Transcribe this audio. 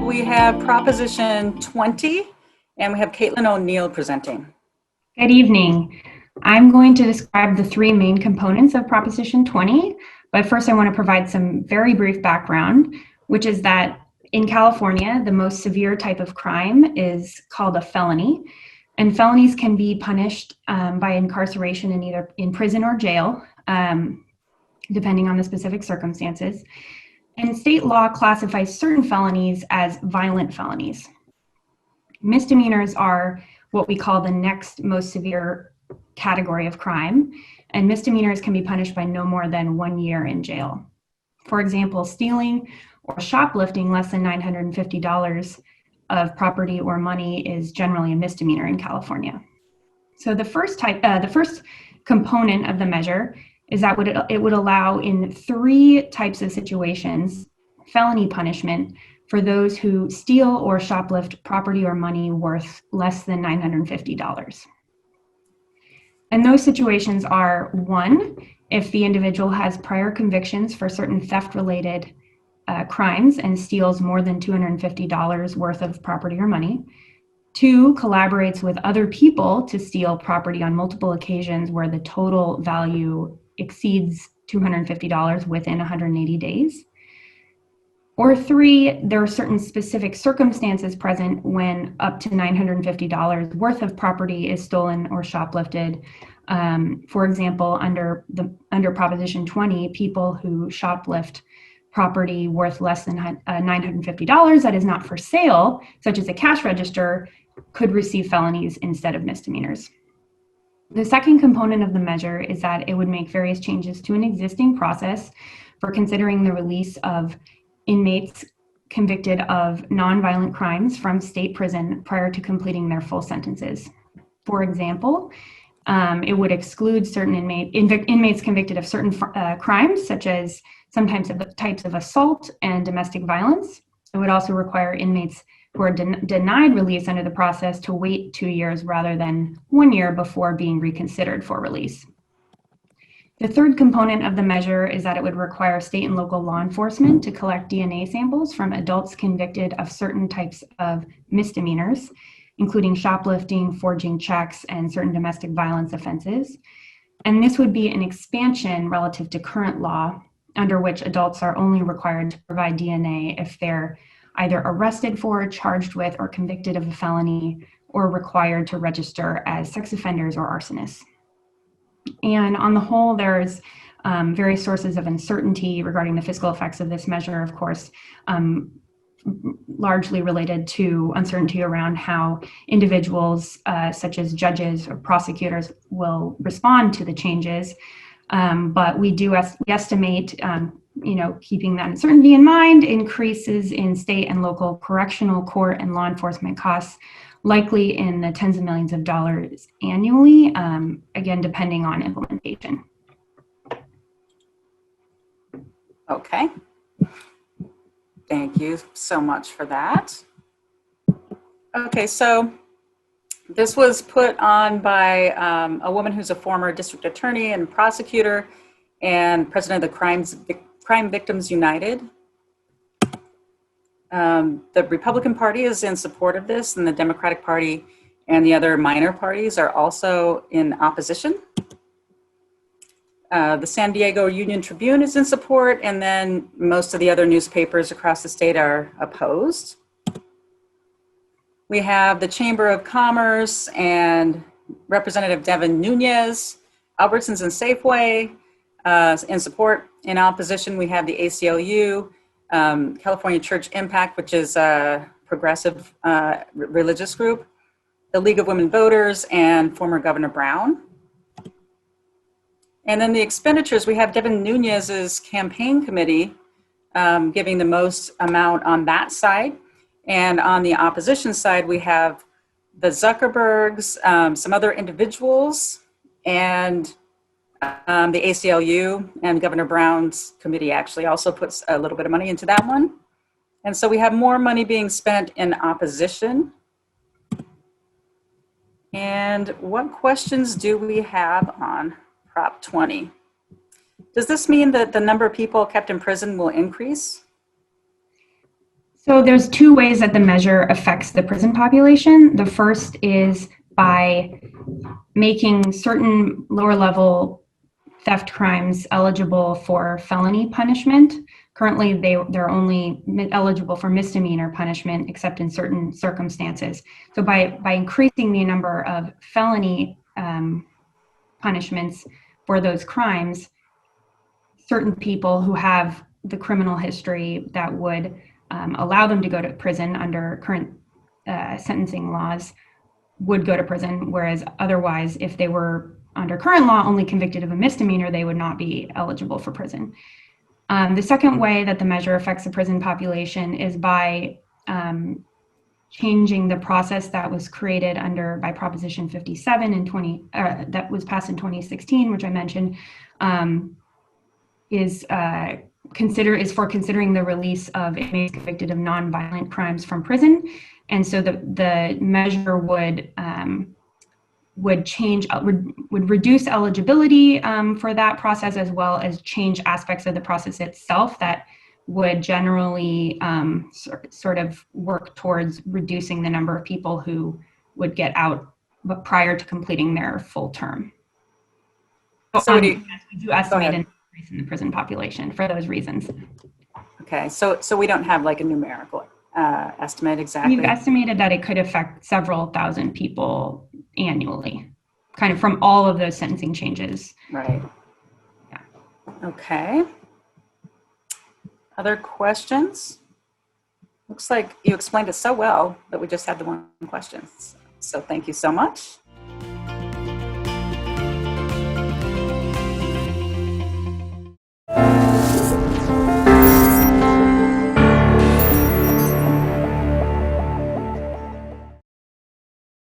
we have Proposition 20, and we have Caitlin O'Neill presenting. Good evening. I'm going to describe the three main components of Proposition 20, but first I want to provide some very brief background, which is that in California, the most severe type of crime is called a felony, and felonies can be punished by incarceration in either in prison or jail, depending on the specific circumstances. And state law classifies certain felonies as violent felonies. Misdemeanors are what we call the next most severe category of crime, and misdemeanors can be punished by no more than 1 year in jail. For example, stealing or shoplifting less than $950 of property or money is generally a misdemeanor in California. So the first component of the measure is that it would allow in 3 types of situations felony punishment for those who steal or shoplift property or money worth less than $950. And those situations are: 1, if the individual has prior convictions for certain theft-related crimes and steals more than $250 worth of property or money. 2, collaborates with other people to steal property on multiple occasions where the total value exceeds $250 within 180 days. Or 3, there are certain specific circumstances present when up to $950 worth of property is stolen or shoplifted. For example, under Proposition 20, people who shoplift property worth less than $950 that is not for sale, such as a cash register, could receive felonies instead of misdemeanors. The second component of the measure is that it would make various changes to an existing process for considering the release of inmates convicted of nonviolent crimes from state prison prior to completing their full sentences. For example, it would exclude certain inmates convicted of certain crimes, such as some types of assault and domestic violence. It would also require inmates who are denied release under the process to wait 2 years rather than 1 year before being reconsidered for release. The third component of the measure is that it would require state and local law enforcement to collect DNA samples from adults convicted of certain types of misdemeanors, including shoplifting, forging checks, and certain domestic violence offenses. And this would be an expansion relative to current law, under which adults are only required to provide DNA if they're either arrested for, charged with, or convicted of a felony, or required to register as sex offenders or arsonists. And on the whole, there's various sources of uncertainty regarding the fiscal effects of this measure, of course, largely related to uncertainty around how individuals, such as judges or prosecutors, will respond to the changes. But we estimate, keeping that uncertainty in mind, increases in state and local correctional, court, and law enforcement costs, likely in the tens of millions of dollars annually, again, depending on implementation. Okay. Thank you so much for that. Okay, so this was put on by a woman who's a former district attorney and prosecutor and president of the Crime Victims United. The Republican Party is in support of this, and the Democratic Party and the other minor parties are also in opposition. The San Diego Union Tribune is in support, and then most of the other newspapers across the state are opposed. We have the Chamber of Commerce and Representative Devin Nunes, Albertsons and Safeway in support. In opposition, we have the ACLU, California Church Impact, which is a progressive religious group, the League of Women Voters, and former Governor Brown. And then the expenditures, we have Devin Nunes's campaign committee giving the most amount on that side. And on the opposition side, we have the Zuckerbergs, some other individuals, and the ACLU, and Governor Brown's committee actually also puts a little bit of money into that one. And so we have more money being spent in opposition. And what questions do we have on Prop 20? Does this mean that the number of people kept in prison will increase? So there's two ways that the measure affects the prison population. The first is by making certain lower level theft crimes eligible for felony punishment. Currently, they're only eligible for misdemeanor punishment, except in certain circumstances. So by increasing the number of felony punishments for those crimes, certain people who have the criminal history that would allow them to go to prison under current sentencing laws would go to prison, whereas otherwise, if they were under current law only convicted of a misdemeanor, they would not be eligible for prison. The second way that the measure affects the prison population is by changing the process that was created by Proposition 57 in that was passed in 2016, which I mentioned, is for considering the release of inmates convicted of nonviolent crimes from prison. And so the measure would reduce eligibility for that process, as well as change aspects of the process itself that would generally sort of work towards reducing the number of people who would get out prior to completing their full term. So we do estimate an increase in the prison population for those reasons. Okay, so we don't have like a numerical estimate exactly? We've estimated that it could affect several thousand people annually, kind of from all of those sentencing changes. Right. Yeah. Okay. Other questions? Looks like you explained it so well that we just had the one question. So thank you so much.